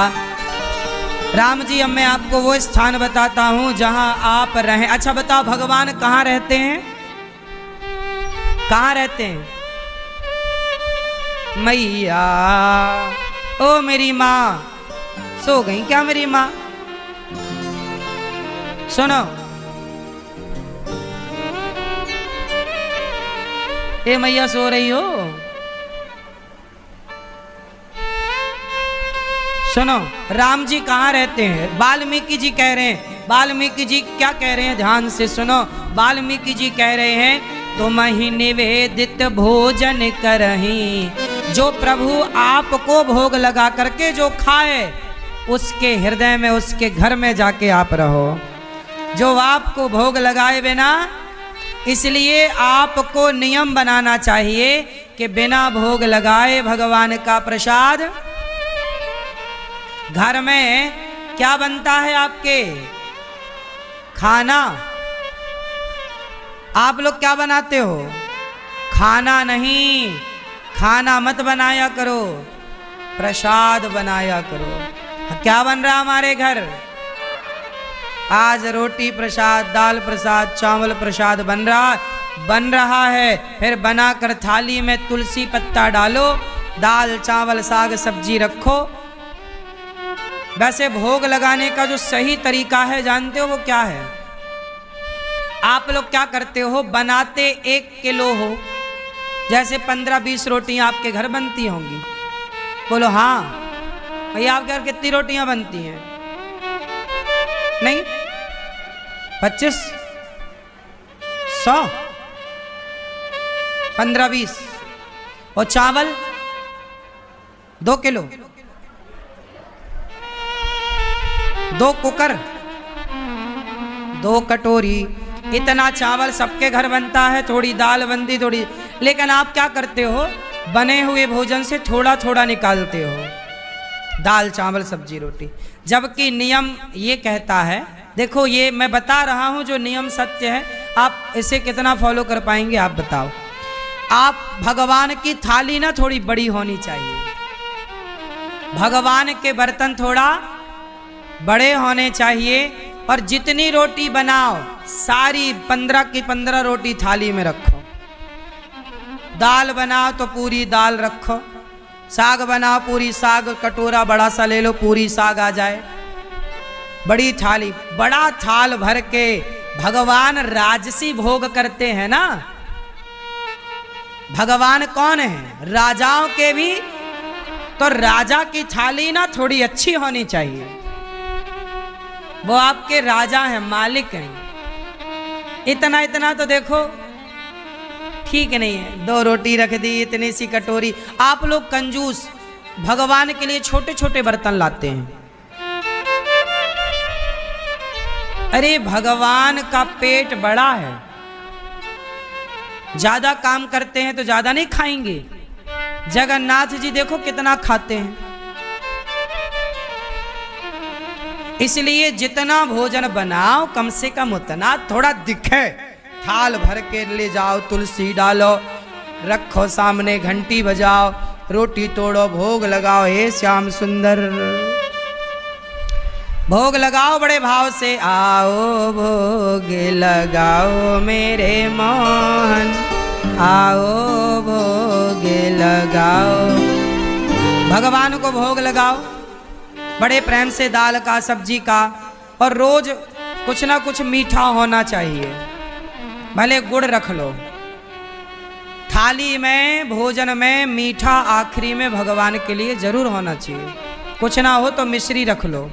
राम जी अब मैं आपको वो स्थान बताता हूँ जहाँ आप रहें। अच्छा बताओ भगवान कहाँ रहते हैं? कहाँ रहते हैं? मैया, ओ मेरी माँ, सो गई क्या मेरी माँ? सुनो, ए मैया सो रही हो? सुनो, राम जी कहाँ रहते हैं? वाल्मीकि जी कह रहे हैं। वाल्मीकि जी क्या कह रहे हैं? ध्यान से सुनो। वाल्मीकि जी कह रहे हैं, तुम ही निवेदित भोजन करही, जो प्रभु आपको भोग लगा करके जो खाए उसके हृदय में, उसके घर में जाके आप रहो, जो आपको भोग लगाए बिना। इसलिए आपको नियम बनाना चाहिए कि बिना भोग लगाए भगवान का प्रसाद। घर में क्या बनता है आपके? खाना। आप लोग क्या बनाते हो? खाना नहीं, खाना मत बनाया करो, प्रसाद बनाया करो। क्या बन रहा हमारे घर? आज रोटी प्रसाद, दाल प्रसाद, चावल प्रसाद बन रहा है। फिर बनाकर थाली में तुलसी पत्ता डालो, दाल चावल साग सब्जी रखो। वैसे भोग लगाने का जो सही तरीका है जानते हो वो क्या है? आप लोग क्या करते हो? बनाते 1 किलो हो, जैसे 15-20 रोटियां आपके घर बनती होंगी। बोलो हाँ भैया, आपके घर कितनी रोटियां बनती हैं? नहीं, 25, 100, 15-20। और चावल 2 किलो, 2 कुकर, 2 कटोरी, इतना चावल सबके घर बनता है। थोड़ी दाल बनती, थोड़ी। लेकिन आप क्या करते हो? बने हुए भोजन से थोड़ा थोड़ा निकालते हो, दाल चावल सब्जी रोटी। जबकि नियम ये कहता है, देखो ये मैं बता रहा हूं जो नियम सत्य है, आप इसे कितना फॉलो कर पाएंगे आप बताओ। आप भगवान की थाली ना थोड़ी बड़ी होनी चाहिए, भगवान के बर्तन थोड़ा बड़े होने चाहिए। और जितनी रोटी बनाओ सारी 15 की 15 रोटी थाली में रखो। दाल बनाओ तो पूरी दाल रखो, साग बनाओ पूरी साग, कटोरा बड़ा सा ले लो, पूरी साग आ जाए। बड़ी थाली, बड़ा थाल भर के भगवान राजसी भोग करते हैं ना। भगवान कौन है? राजाओं के भी। तो राजा की थाली ना थोड़ी अच्छी होनी चाहिए। वो आपके राजा हैं, मालिक हैं। इतना इतना तो देखो ठीक नहीं है। 2 रोटी रख दी, इतनी सी कटोरी। आप लोग कंजूस, भगवान के लिए छोटे छोटे बर्तन लाते हैं। अरे भगवान का पेट बड़ा है, ज्यादा काम करते हैं तो ज्यादा नहीं खाएंगे। जगन्नाथ जी देखो कितना खाते हैं। इसलिए जितना भोजन बनाओ कम से कम उतना थोड़ा दिखे। थाल भर के ले जाओ, तुलसी डालो, रखो सामने, घंटी बजाओ, रोटी तोड़ो, भोग लगाओ। हे श्याम सुंदर, भोग लगाओ बड़े भाव से। आओ भोग लगाओ मेरे मोहन, आओ भोग लगाओ। भगवान को भोग लगाओ बड़े प्रेम से, दाल का, सब्जी का, और रोज कुछ ना कुछ मीठा होना चाहिए। भले गुड़ रख लो थाली में, भोजन में मीठा आखिरी में भगवान के लिए जरूर होना चाहिए। कुछ ना हो तो मिश्री रख लो।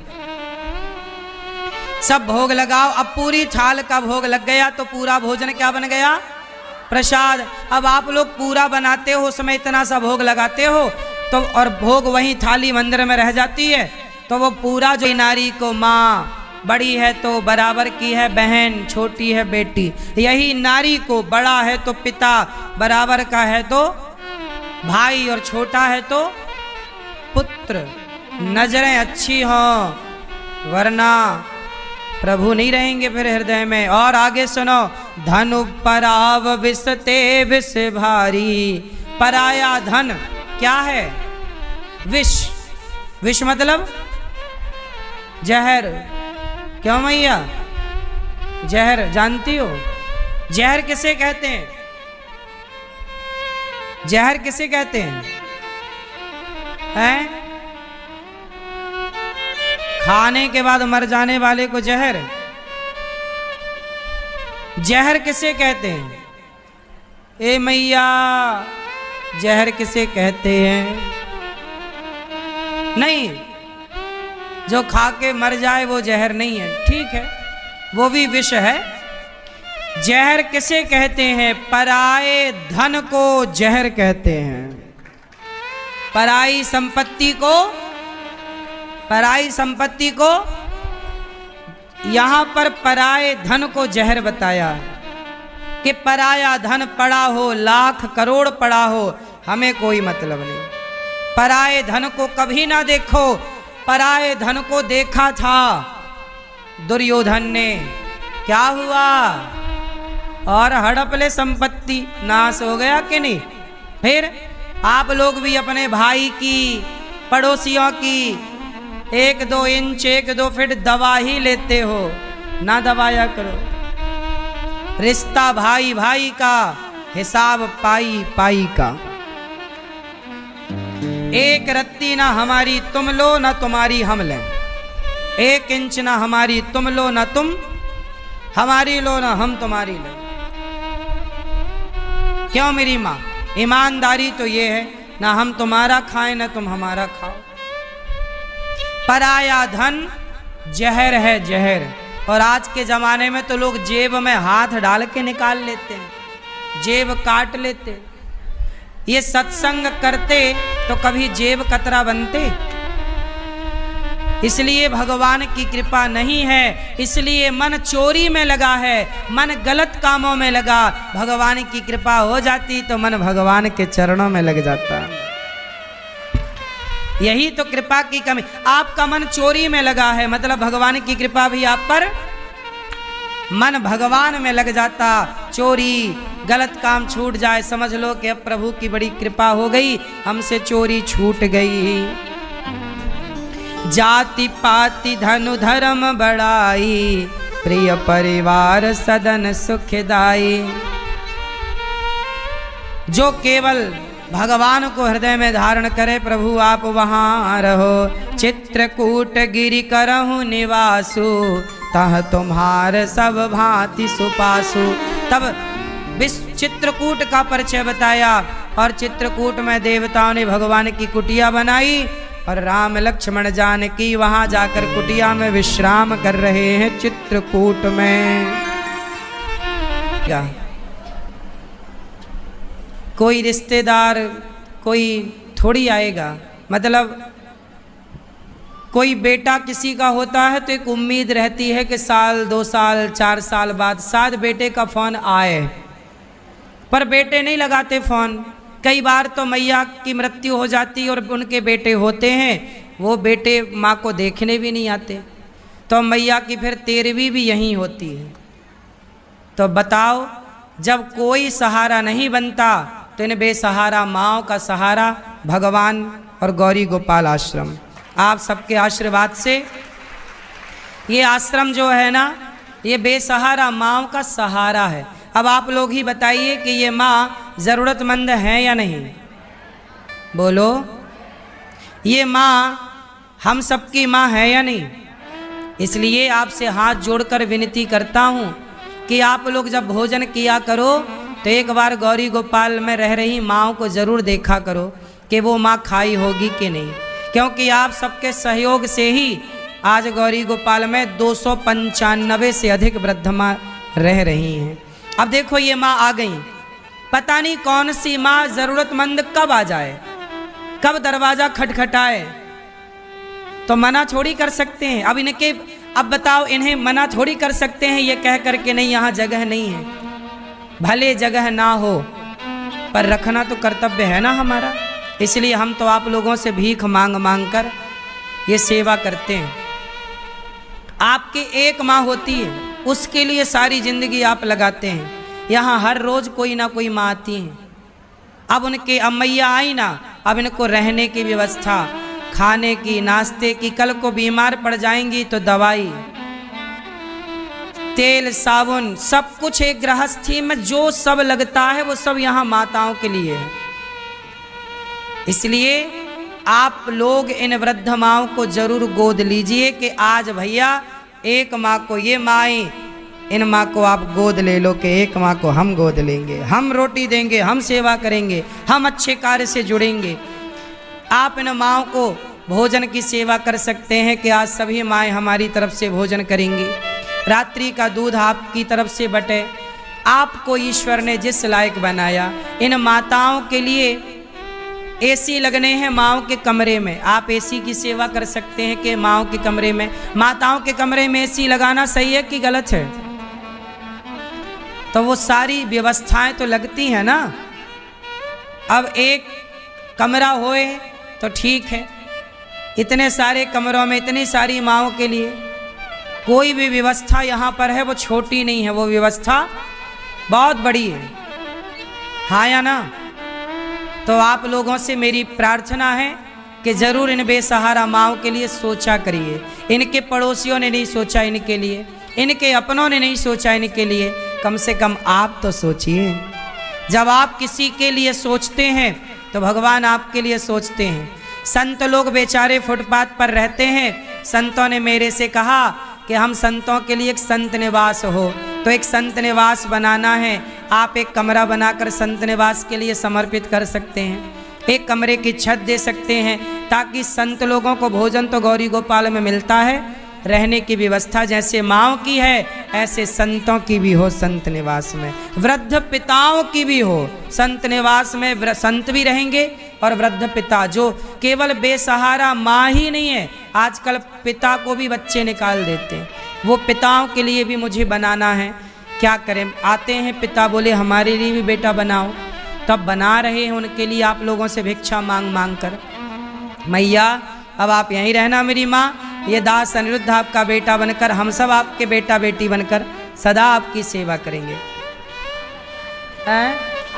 सब भोग लगाओ। अब पूरी थाल का भोग लग गया तो पूरा भोजन क्या बन गया? प्रसाद। अब आप लोग पूरा बनाते हो, उसमें इतना सा भोग लगाते हो तो, और भोग वहीं थाली मंदिर में रह जाती है, तो वो पूरा जो नारी को माँ, बड़ी है तो बराबर की है बहन, छोटी है बेटी, यही नारी को बड़ा है तो पिता, बराबर का है तो भाई, और छोटा है तो पुत्र। नजरें अच्छी हों वरना प्रभु नहीं रहेंगे फिर हृदय में। और आगे सुनो, धनु पराव विषते विष भारी। पराया धन क्या है? विष। विष मतलब जहर। क्यों मैया? जहर जानती हो? जहर किसे कहते हैं? जहर किसे कहते हैं? हैं? खाने के बाद मर जाने वाले को जहर। जहर किसे कहते हैं? ए मैया, जहर किसे कहते हैं? नहीं, जो खा के मर जाए वो जहर नहीं है। ठीक है, वो भी विष है। जहर किसे कहते हैं? पराए धन को जहर कहते हैं। पराई संपत्ति को, पराई संपत्ति को, यहां पर पराए धन को जहर बताया कि पराया धन पड़ा हो, लाख करोड़ पड़ा हो, हमें कोई मतलब नहीं। पराए धन को कभी ना देखो। पराए धन को देखा था दुर्योधन ने, क्या हुआ? और हड़पले संपत्ति नाश हो गया कि नहीं? फिर आप लोग भी अपने भाई की, पड़ोसियों की 1-2 इंच 1-2 फीट दबा ही लेते हो। ना दबाया करो। रिश्ता भाई भाई का, हिसाब पाई पाई का। एक रत्ती ना हमारी तुम लो, ना तुम्हारी हम लें। 1 इंच ना हमारी तुम लो, ना तुम हमारी लो, ना हम तुम्हारी लें। क्यों मेरी माँ? ईमानदारी तो ये है, ना हम तुम्हारा खाएं ना तुम हमारा खाओ। पराया धन जहर है, जहर। और आज के जमाने में तो लोग जेब में हाथ डाल के निकाल लेते हैं, जेब काट लेते हैं। ये सत्संग करते तो कभी जेब कतरा बनते। इसलिए भगवान की कृपा नहीं है, इसलिए मन चोरी में लगा है, मन गलत कामों में लगा। भगवान की कृपा हो जाती तो मन भगवान के चरणों में लग जाता। यही तो कृपा की कमी। आपका मन चोरी में लगा है, मतलब भगवान की कृपा भी आप पर, मन भगवान में लग जाता। चोरी, गलत काम छूट जाए, समझ लो कि अब प्रभु की बड़ी कृपा हो गई, हमसे चोरी छूट गई। जाति पाति धनु धर्म बढ़ाई, प्रिय परिवार सदन सुखदाई। जो केवल भगवान को हृदय में धारण करे, प्रभु आप वहाँ रहो। चित्रकूट गिरि करहु निवासु, तह तुम्हार सब भांति सुपासु। तब चित्रकूट का परिचय बताया, और चित्रकूट में देवताओं ने भगवान की कुटिया बनाई, और राम लक्ष्मण जानकी वहां जाकर कुटिया में विश्राम कर रहे हैं चित्रकूट में। क्या कोई रिश्तेदार कोई थोड़ी आएगा, मतलब कोई बेटा किसी का होता है तो एक उम्मीद रहती है कि साल 2 साल 4 साल बाद शायद बेटे का फ़ोन आए, पर बेटे नहीं लगाते फ़ोन। कई बार तो मैया की मृत्यु हो जाती और उनके बेटे होते हैं, वो बेटे माँ को देखने भी नहीं आते, तो मैया की फिर 13वीं भी यहीं होती है। तो बताओ, जब कोई सहारा नहीं बनता तो इन बेसहारा माँओं का सहारा भगवान और गौरी गोपाल आश्रम। आप सबके आशीर्वाद से ये आश्रम जो है ना, ये बेसहारा माँओं का सहारा है। अब आप लोग ही बताइए कि ये माँ ज़रूरतमंद है या नहीं? बोलो, ये माँ हम सबकी माँ है या नहीं? इसलिए आपसे हाथ जोड़कर विनती करता हूँ कि आप लोग जब भोजन किया करो तो एक बार गौरी गोपाल में रह रही माँओं को ज़रूर देखा करो कि वो माँ खाई होगी कि नहीं, क्योंकि आप सबके सहयोग से ही आज गौरी गोपाल में 295 से अधिक वृद्ध माँ रह रही हैं। अब देखो ये माँ आ गई, पता नहीं कौन सी माँ ज़रूरतमंद कब आ जाए, कब दरवाज़ा खटखटाए, तो मना थोड़ी कर सकते हैं। अब बताओ, इन्हें मना थोड़ी कर सकते हैं ये कह करके नहीं यहाँ जगह नहीं है। भले जगह ना हो पर रखना तो कर्तव्य है ना हमारा, इसलिए हम तो आप लोगों से भीख मांग मांग कर ये सेवा करते हैं। आपकी एक माँ होती है, उसके लिए सारी जिंदगी आप लगाते हैं। यहाँ हर रोज कोई ना कोई माँ आती है। अब उनके मैया आई ना, अब इनको रहने की व्यवस्था, खाने की, नाश्ते की, कल को बीमार पड़ जाएंगी तो दवाई, तेल साबुन, सब कुछ एक गृहस्थी में जो सब लगता है वो सब यहाँ माताओं के लिए है। इसलिए आप लोग इन वृद्ध माँओं को जरूर गोद लीजिए कि आज भैया एक माँ को ये माएँ, इन माँ को आप गोद ले लो कि एक माँ को हम गोद लेंगे, हम रोटी देंगे, हम सेवा करेंगे, हम अच्छे कार्य से जुड़ेंगे। आप इन माँओं को भोजन की सेवा कर सकते हैं कि आज सभी माएँ हमारी तरफ से भोजन करेंगी। रात्रि का दूध आपकी तरफ से बटे। आपको ईश्वर ने जिस लायक बनाया, इन माताओं के लिए एसी लगने हैं माँओं के कमरे में, आप एसी की सेवा कर सकते हैं कि माँओं के कमरे में, माताओं के कमरे में एसी लगाना सही है कि गलत है? तो वो सारी व्यवस्थाएं तो लगती हैं ना। अब एक कमरा होए तो ठीक है, इतने सारे कमरों में इतनी सारी माँओं के लिए कोई भी व्यवस्था यहाँ पर है वो छोटी नहीं है, वो व्यवस्था बहुत बड़ी है, हाँ या ना? तो आप लोगों से मेरी प्रार्थना है कि ज़रूर इन बेसहारा माँओं के लिए सोचा करिए। इनके पड़ोसियों ने नहीं सोचा इनके लिए, इनके अपनों ने नहीं सोचा इनके लिए, कम से कम आप तो सोचिए। जब आप किसी के लिए सोचते हैं तो भगवान आपके लिए सोचते हैं। संत लोग बेचारे फुटपाथ पर रहते हैं, संतों ने मेरे से कहा कि हम संतों के लिए एक संत निवास हो, तो एक संत निवास बनाना है। आप एक कमरा बनाकर संत निवास के लिए समर्पित कर सकते हैं, एक कमरे की छत दे सकते हैं, ताकि संत लोगों को भोजन तो गौरी गोपाल में मिलता है, रहने की व्यवस्था जैसे माँओं की है ऐसे संतों की भी हो संत निवास में, वृद्ध पिताओं की भी हो संत निवास में। संत भी रहेंगे और वृद्ध पिता, जो केवल बेसहारा माँ ही नहीं है, आजकल पिता को भी बच्चे निकाल देते हैं। वो पिताओं के लिए भी मुझे बनाना है। क्या करें, आते हैं पिता बोले हमारे लिए भी बेटा बनाओ, तब बना रहे हैं उनके लिए आप लोगों से भिक्षा मांग मांग कर। मैया अब आप यहीं रहना मेरी माँ, ये दास अनिरुद्ध आपका बेटा बनकर, हम सब आपके बेटा बेटी बनकर सदा आपकी सेवा करेंगे।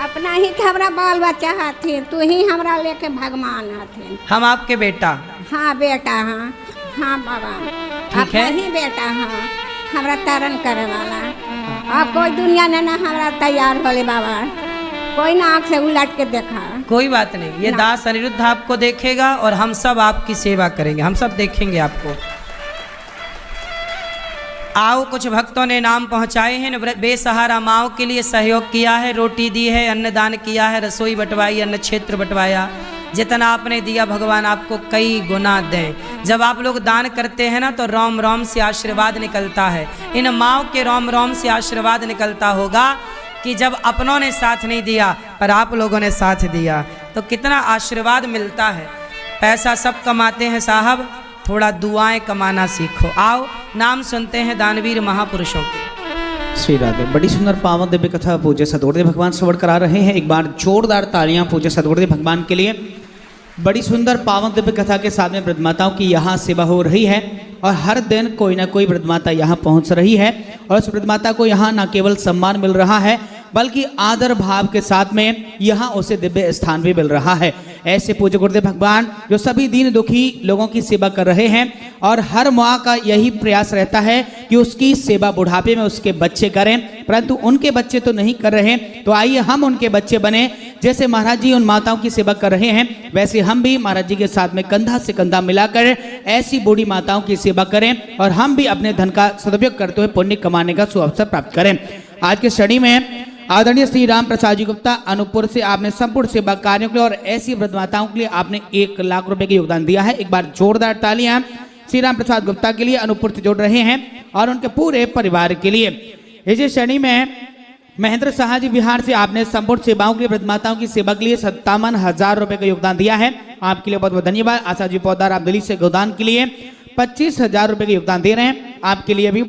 अपना ही हमरा बाल बच्चा हथिन, तू ही हमरा लेके भगवान हथिन। हम आपके बेटा? हाँ बेटा, हाँ हाँ बाबा, ठीक है, ही बेटा, हाँ हमरा तरण करे वाला। अब कोई दुनिया ने ना हमरा तैयार होले बाबा, कोई ना आँख से उलट के देखा। कोई बात नहीं, ये दास अनिरुद्ध आपको देखेगा और हम सब आपकी सेवा करेंगे, हम सब देखेंगे आपको। आओ, कुछ भक्तों ने नाम पहुंचाए हैं, बेसहारा माँओं के लिए सहयोग किया है, रोटी दी है, अन्नदान किया है, रसोई बंटवाई, अन्न क्षेत्र बंटवाया, जितना आपने दिया भगवान आपको कई गुना दें। जब आप लोग दान करते हैं ना तो रोम रोम से आशीर्वाद निकलता है। इन माँओं के रोम रोम से आशीर्वाद निकलता होगा कि जब अपनों ने साथ नहीं दिया पर आप लोगों ने साथ दिया तो कितना आशीर्वाद मिलता है। पैसा सब कमाते हैं साहब, थोड़ा दुआएं कमाना सीखो। आओ नाम सुनते हैं दानवीर महापुरुषों के। श्री राधे। बड़ी सुंदर पावन दिव्य कथा पूज्य सदगुरुदेव भगवान श्रवण करा रहे हैं। एक बार जोरदार तालियां पूज्य सदगुरुदेव भगवान के लिए। बड़ी सुंदर पावन दिव्य कथा के साथ में वृद्धमाताओं की यहाँ सेवा हो रही है और हर दिन कोई ना कोई वृद्धमाता यहाँ पहुँच रही है और उस वृद्धमाता को यहाँ न केवल सम्मान मिल रहा है बल्कि आदर भाव के साथ में यहाँ उसे दिव्य स्थान भी मिल रहा है। ऐसे पूज्य गुरुदेव भगवान जो सभी दीन दुखी लोगों की सेवा कर रहे हैं और हर माँ का यही प्रयास रहता है कि उसकी सेवा बुढ़ापे में उसके बच्चे करें, परंतु उनके बच्चे तो नहीं कर रहे। तो आइए हम उनके बच्चे बने। जैसे महाराज जी उन माताओं की सेवा कर रहे हैं वैसे हम भी महाराज जी के साथ में कंधा से कंधा मिलाकर ऐसी बूढ़ी माताओं की सेवा करें और हम भी अपने धन का सदुपयोग करते हुए पुण्य कमाने का सुअवसर प्राप्त करें। आज के श्रेणी में आदरणीय श्री राम प्रसाद जी गुप्ता अनूपपुर से आपने संपूर्ण सेवा कार्यों के लिए और ऐसी वृद्धमाताओं के लिए आपने 1 लाख रुपए का योगदान दिया है। एक बार जोरदार तालियां श्री राम प्रसाद गुप्ता के लिए अनूपपुर से जोड़ रहे हैं और उनके पूरे परिवार के लिए। इसी श्रेणी में महेंद्र शाह जी बिहार से आपने संपूर्ण सेवाओं के लिए वृद्धमाताओं की सेवा के लिए 57,000 रुपए का योगदान दिया है। आपके लिए बहुत बहुत धन्यवाद। आशा जी पौदार आप दिल्ली से गोदान के लिए 25,000 रुपए का योगदान दे रहे हैं। आपके लिए भी